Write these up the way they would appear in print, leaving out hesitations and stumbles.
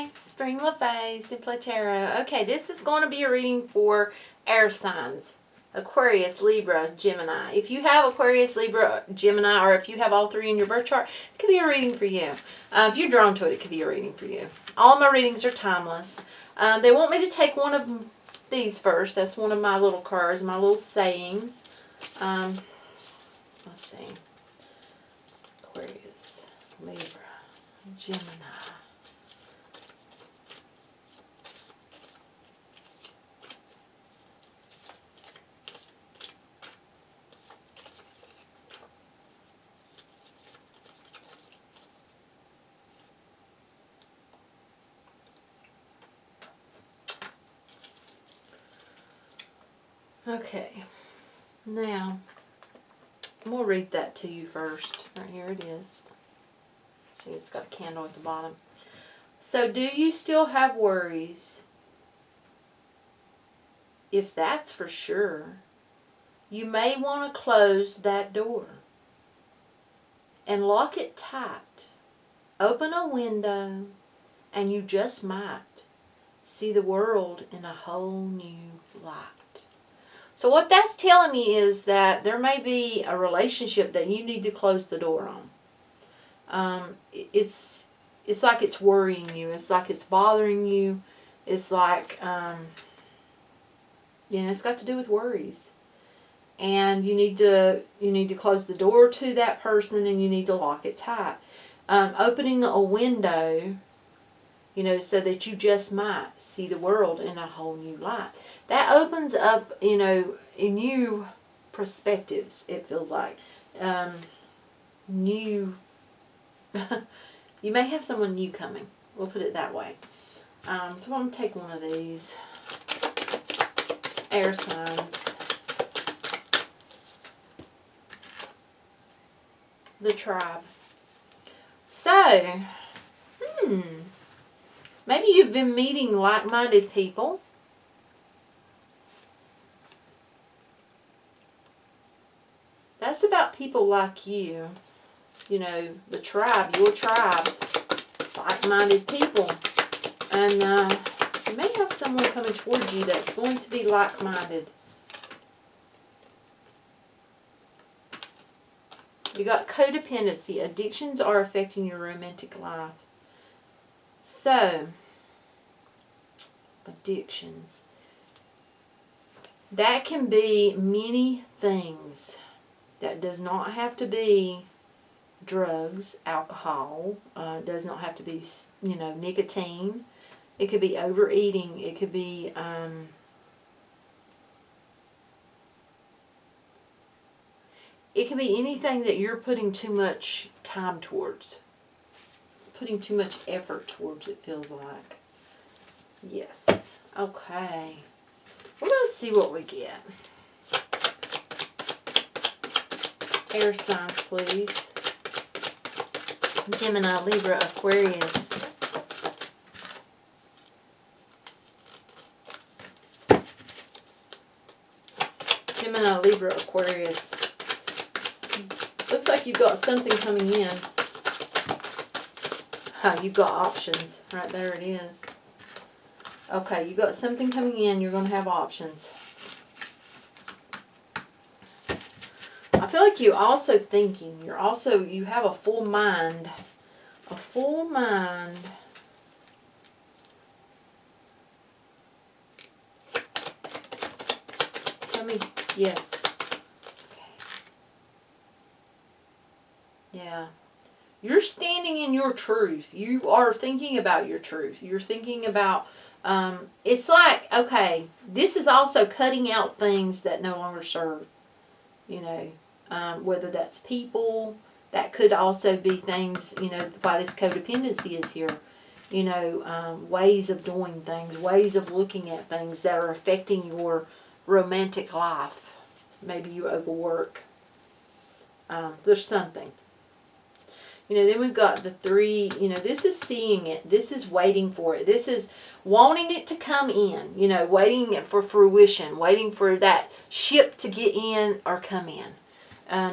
Hi, Spring LaFaye, Simply Tarot. Okay, this is going to be a reading for air signs. Aquarius, Libra, Gemini. If you have Aquarius, Libra, Gemini, or if you have all three in your birth chart, it could be a reading for you. If you're drawn to it, it could be a reading for you. All of my readings are timeless. They want me to take one of these first. That's one of my little cards, my little sayings. Let's see. Aquarius, Libra, Gemini. Okay, now I'm going to read that to you first. Right here it is. See, it's got a candle at the bottom. So, do you still have worries? If that's for sure, you may want to close that door and lock it tight. Open a window and you just might see the world in a whole new light. So what that's telling me is that there may be a relationship that you need to close the door on. It's like it's worrying you. It's like it's bothering you. It's like, it's got to do with worries. And you need to close the door to that person, and you need to lock it tight. Opening a window, so that you just might see the world in a whole new light. That opens up, new perspectives, it feels like. New, you may have someone new coming. We'll put it that way. So I'm going to take one of these air signs. The tribe. So, maybe you've been meeting like-minded people. That's about people like you. The tribe, your tribe. Like-minded people. And you may have someone coming towards you that's going to be like-minded. You got codependency. Addictions are affecting your romantic life. So, addictions. That can be many things. That does not have to be drugs, alcohol. Does not have to be, nicotine. It could be overeating. It could be, it can be anything that you're putting too much time towards. Putting too much effort towards, it feels like. Yes. Okay. We're going to see what we get. Air signs, please. Gemini, Libra, Aquarius. Gemini, Libra, Aquarius. Looks like you've got something coming in. You've got options. Right there it is. Okay, you got something coming in. You're going to have options. I feel like you're also thinking. You have a full mind. A full mind. Tell me, yes. Okay. Yeah. You're standing in your truth. You are thinking about your truth. You're thinking about, it's like, okay, this is also cutting out things that no longer serve. Whether that's people, that could also be things, why this codependency is here. Ways of doing things, ways of looking at things that are affecting your romantic life. Maybe you overwork. There's something. Then we've got the three, this is seeing it. This is waiting for it. This is wanting it to come in, waiting for fruition, waiting for that ship to get in or come in.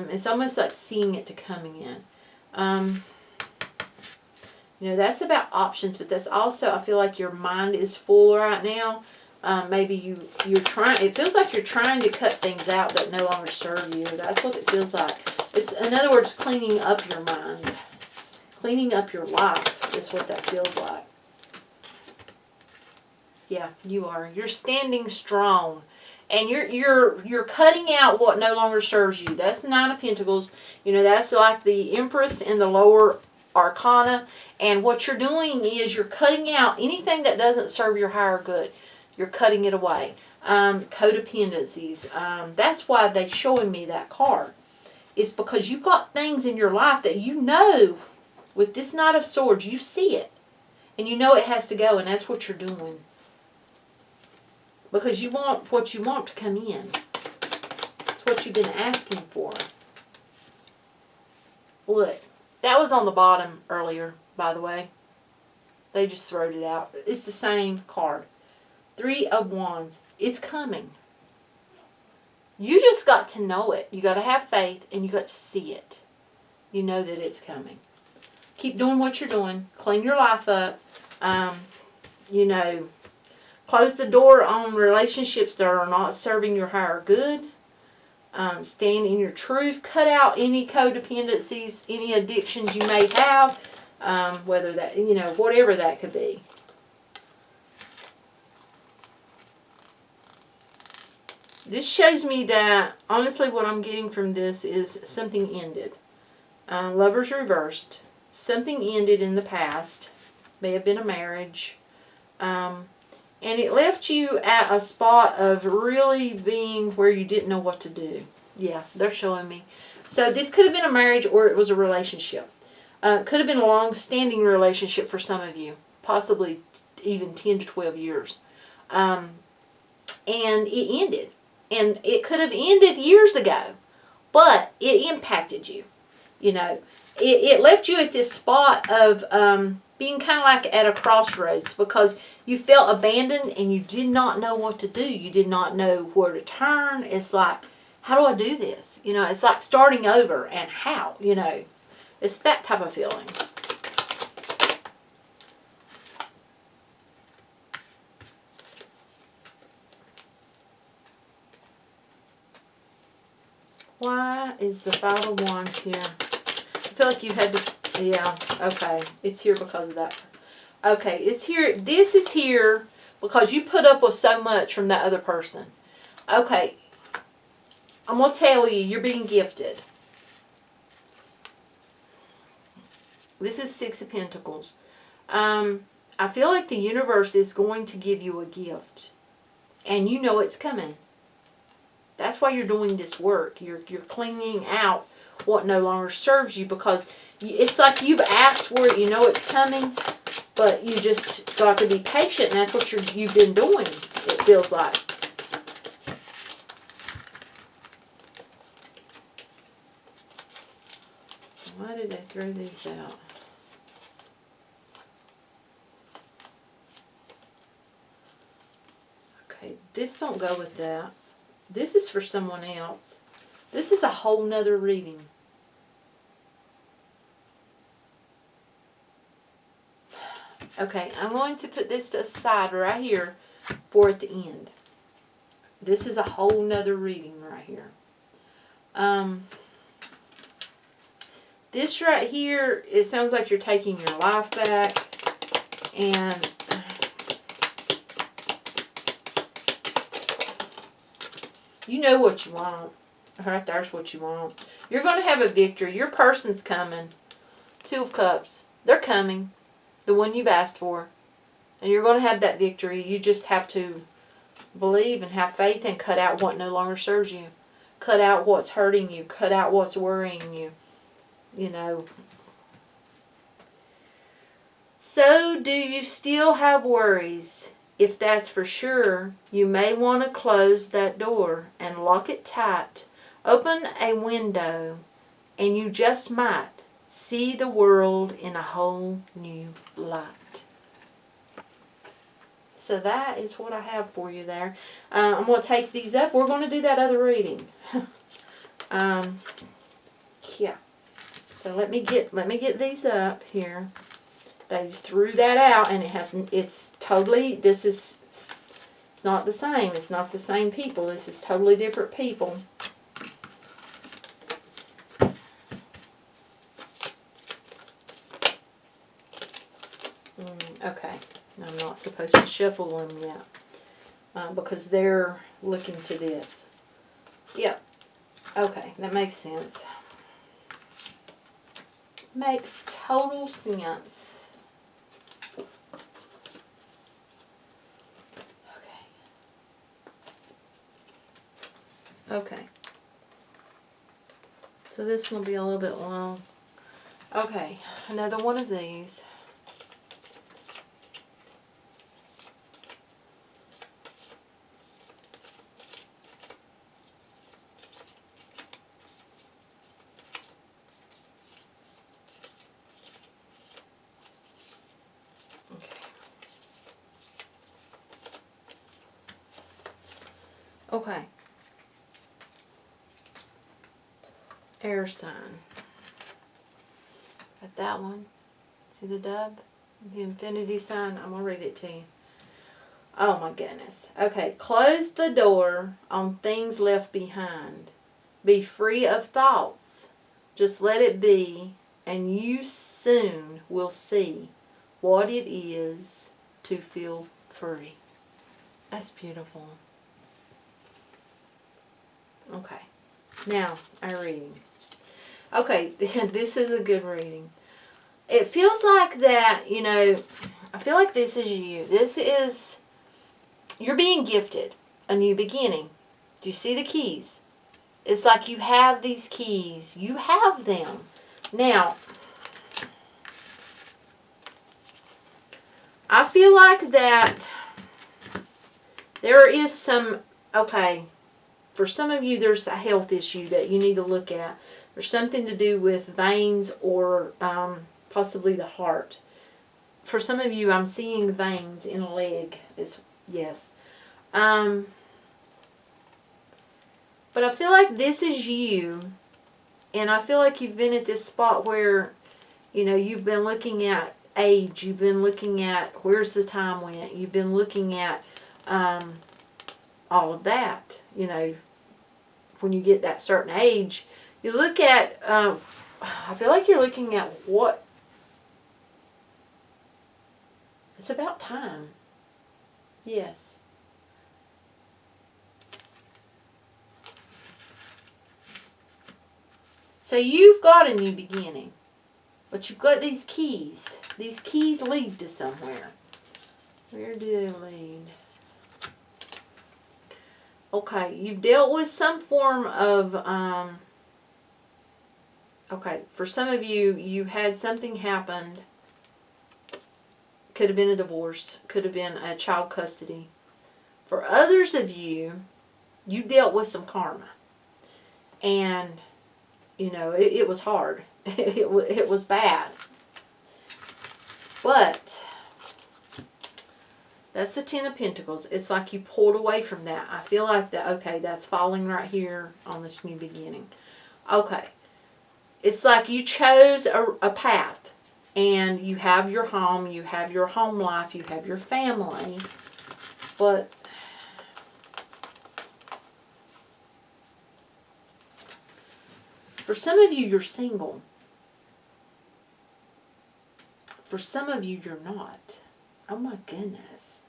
It's almost like seeing it to coming in. You know, that's about options, but that's also, I feel like your mind is full right now. Maybe you're trying, it feels like you're trying to cut things out that no longer serve you. That's what it feels like. It's, in other words, cleaning up your mind. Cleaning up your life is what that feels like. Yeah, you are. You're standing strong. And you're cutting out what no longer serves you. That's the Nine of Pentacles. You know, that's like the Empress in the lower arcana. And what you're doing is you're cutting out anything that doesn't serve your higher good. You're cutting it away. Codependencies. That's why they're showing me that card. It's because you've got things in your life that you know, with this Knight of Swords, you see it. And you know it has to go, and that's what you're doing. Because you want what you want to come in. It's what you've been asking for. Look, that was on the bottom earlier, by the way. They just throwed it out. It's the same card. 3 of Wands. It's coming. You just got to know it. You got to have faith, and you got to see it. You know that it's coming. Keep doing what you're doing. Clean your life up. You know, close the door on relationships that are not serving your higher good. Stand in your truth. Cut out any codependencies, any addictions you may have. Whether that, you know, whatever that could be. This shows me that, honestly, what I'm getting from this is something ended. Lovers reversed. Something ended in the past. May have been a marriage. And it left you at a spot of really being where you didn't know what to do. Yeah, they're showing me. So this could have been a marriage or it was a relationship. Could have been a long-standing relationship for some of you. Possibly even 10 to 12 years. And it ended. And it could have ended years ago. But it impacted you. You know, it left you at this spot of being kind of like at a crossroads because you felt abandoned and you did not know what to do. You did not know where to turn. It's like, how do I do this? You know, it's like starting over, and how, you know. It's that type of feeling. Why is the Five of Wands here? I feel like you had to, yeah, okay. It's here because of that. Okay, it's here. This is here because you put up with so much from that other person. Okay, I'm going to tell you, you're being gifted. This is Six of Pentacles. I feel like the universe is going to give you a gift. And you know it's coming. That's why you're doing this work. You're cleaning out what no longer serves you because it's like you've asked for it. You know it's coming. But you just got to be patient. And that's what you've been doing, it feels like. Why did they throw these out? Okay, this don't go with that. This is for someone else. This is a whole nother reading. Okay, I'm going to put this aside right here for at the end. This is a whole nother reading right here. This right here, it sounds like you're taking your life back. And you know what you want. Right there's what you want. You're going to have a victory. Your person's coming. Two of Cups. They're coming. The one you've asked for. And you're going to have that victory. You just have to believe and have faith and cut out what no longer serves you. Cut out what's hurting you. Cut out what's worrying you. You know. So, do you still have worries? If that's for sure, you may want to close that door and lock it tight. Open a window and you just might see the world in a whole new light. So that is what I have for you there. I'm going to take these up. We're going to do that other reading. Yeah. So let me get these up here. They threw that out, and it's totally, it's not the same. It's not the same people. This is totally different people. Okay, I'm not supposed to shuffle them yet because they're looking to this. Yep. Okay, that makes sense. Makes total sense. Okay. So this will be a little bit long. Okay, another one of these. Okay. Air sign. Got that one. See the dove? The infinity sign. I'm going to read it to you. Oh my goodness. Okay. Close the door on things left behind. Be free of thoughts. Just let it be, and you soon will see what it is to feel free. That's beautiful. Okay. Now, our reading. Okay, this is a good reading. It feels like that, you know, I feel like this is you. This is, you're being gifted a new beginning. Do you see the keys? It's like you have these keys. You have them. Now, I feel like that there is some, okay, for some of you, there's a health issue that you need to look at. There's something to do with veins or possibly the heart. For some of you, I'm seeing veins in a leg. Yes. But I feel like this is you. And I feel like you've been at this spot where, you know, you've been looking at age. You've been looking at where's the time went. You've been looking at all of that. You know, when you get that certain age, you look at, I feel like you're looking at what, it's about time. Yes. So you've got a new beginning, but you've got these keys. These keys lead to somewhere. Where do they lead? Okay, you've dealt with some form of, okay, for some of you, you had something happened. Could have been a divorce. Could have been a child custody. For others of you, you dealt with some karma. And, you know, it was hard. It was bad. But that's the Ten of Pentacles. It's like you pulled away from that. I feel like that, okay, that's falling right here on this new beginning. Okay. It's like you chose a path. And you have your home, you have your home life, you have your family. But for some of you, you're single. For some of you, you're not. Oh my goodness.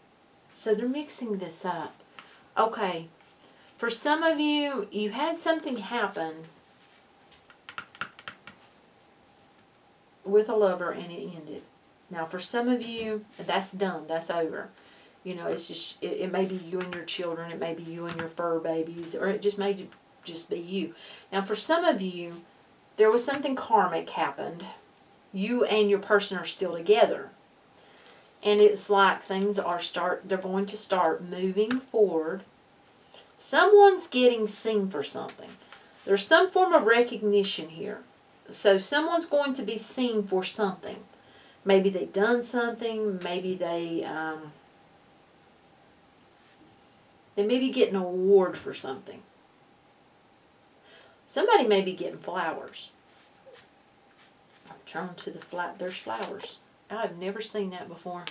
So they're mixing this up. Okay. For some of you, you had something happen with a lover and it ended. Now for some of you, that's done. That's over. You know, it's just, it may be you and your children. It may be you and your fur babies. Or it just may just be you. Now for some of you, there was something karmic happened. You and your person are still together. And it's like things are they're going to start moving forward. Someone's getting seen for something. There's some form of recognition here. So someone's going to be seen for something. Maybe they've done something. Maybe they may be getting an award for something. Somebody may be getting flowers. I'm trying to there's flowers. I've never seen that before.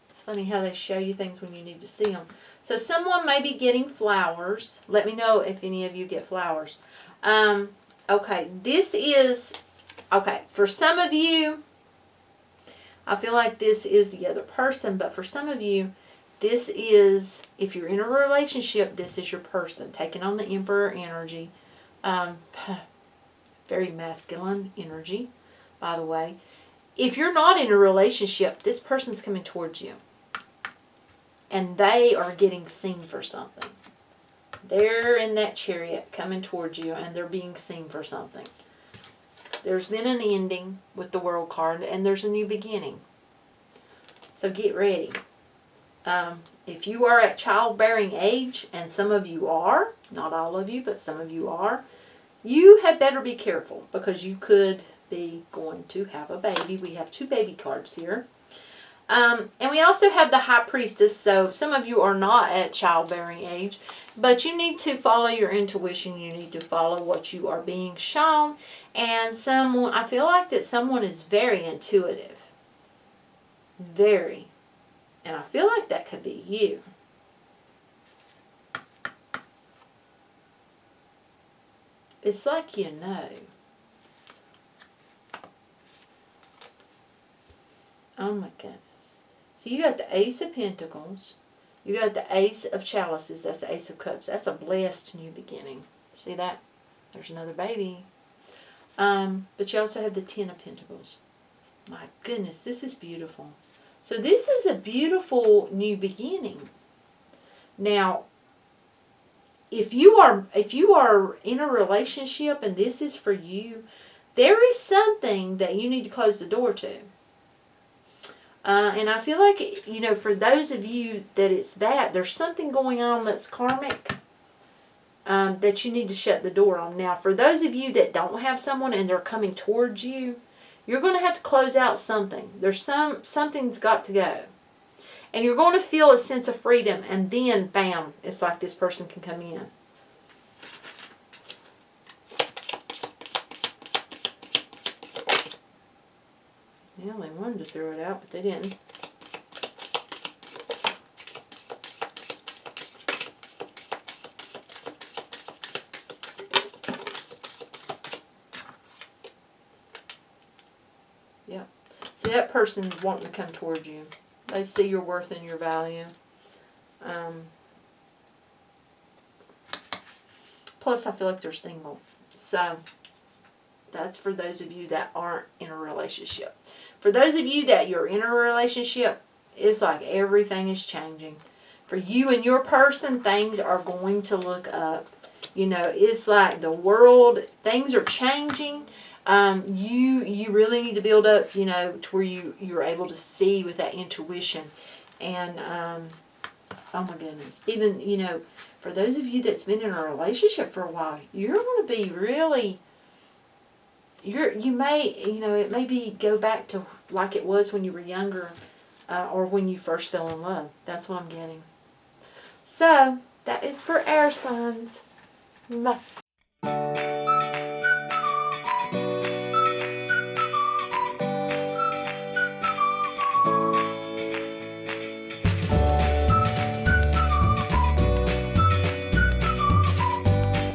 It's funny how they show you things when you need to see them. So someone may be getting flowers. Let me know if any of you get flowers. Okay, this is, okay, for some of you, I feel like this is the other person, but for some of you, this is, if you're in a relationship, this is your person, taking on the Emperor energy. Very masculine energy, by the way. If you're not in a relationship, this person's coming towards you. And they are getting seen for something. They're in that chariot coming towards you, and they're being seen for something. There's been an ending with the World card, and there's a new beginning. So get ready. If you are at childbearing age, and some of you are, not all of you, but some of you are, you had better be careful, because you could be going to have a baby. We have 2 baby cards here. And we also have the High Priestess, so some of you are not at childbearing age, but you need to follow your intuition. You need to follow what you are being shown. And someone, I feel like that someone is very intuitive. Very. And I feel like that could be you. It's like you know. Oh my goodness. So you got the Ace of Pentacles. You got the Ace of Chalices. That's the Ace of Cups. That's a blessed new beginning. See that? There's another baby. But you also have the Ten of Pentacles. My goodness, this is beautiful. So this is a beautiful new beginning. Now, if you are in a relationship and this is for you, there is something that you need to close the door to. And I feel like, you know, for those of you that it's that, there's something going on that's karmic that you need to shut the door on. Now, for those of you that don't have someone and they're coming towards you, you're going to have to close out something. There's something's got to go. And you're going to feel a sense of freedom, and then, bam, it's like this person can come in. Yeah, they wanted to throw it out, but they didn't. Yep. See, that person's wanting to come towards you. They see your worth and your value. Plus, I feel like they're single. So, that's for those of you that aren't in a relationship. For those of you that you're in a relationship, it's like everything is changing. For you and your person, things are going to look up. You know, it's like the world, things are changing. You really need to build up, you know, to where you're able to see with that intuition. And, oh my goodness. Even, you know, for those of you that's been in a relationship for a while, you're going to be really... You may, you know, it maybe go back to like it was when you were younger or when you first fell in love. That's what I'm getting. So, that is for air signs. Bye.